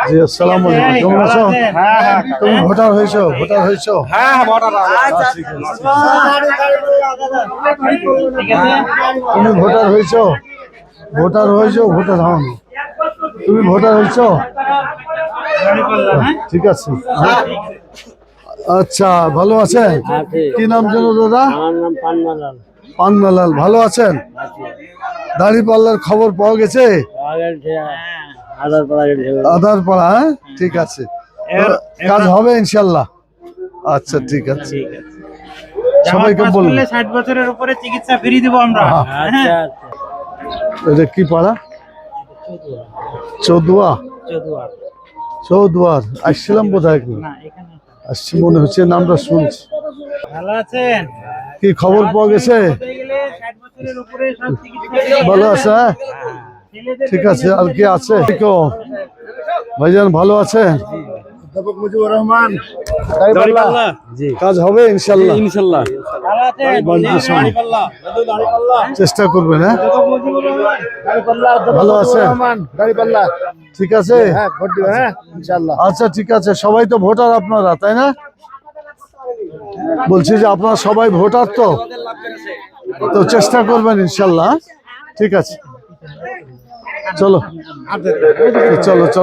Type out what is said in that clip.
জি আসসালামু আলাইকুম, কেমন আছো? তুমি ভোটার হয়েছো? ভোটার হয়েছো? তুমি ভোটার হয়েছো? ভোটার হয়েছো? ভোটার হও? তুমি ভোটার হয়েছো? ঠিক আছে। আচ্ছা, ভালো আছেন? কি নাম যেন দাদা? আমার নাম পান্নালাল। পান্নালাল, ভালো আছেন? দাঁড়িপাল্লার খবর পাওয়া গেছে? আধারপাড়া, হ্যাঁ ঠিক আছে, কাজ হবে ইনশাল্লাহ। আচ্ছা ঠিক আছে, সবাইকে বলুন 60 বছরের উপরে চিকিৎসা ফ্রি দিব আমরা। এটা কি পাড়া? চৌদুয়া। চৌদুয়ার আসছিলাম বোধহয়, আসছি মনে হচ্ছে, নামটা শুনছি। ভালো আছেন? কি খবর পাওয়া গেছে? 60 বছরের উপরে সব চিকিৎসা ভালো আছে, হ্যাঁ? ঠিক আছে, আর কি আছে? ভাইজান ভালো আছে? মুজিবুর রহমান, কাজ হবে ইনশাল্লাহ। ইনশাল্লাহ। চেষ্টা করবেন, হ্যাঁ? ভালো আছে? ঠিক আছে, আচ্ছা ঠিক আছে। সবাই তো ভোটার আপনারা, তাই না? বলছি যে আপনারা সবাই ভোটার, তো চেষ্টা করবেন ইনশাল্লাহ। ঠিক আছে, চলো চলো চলো।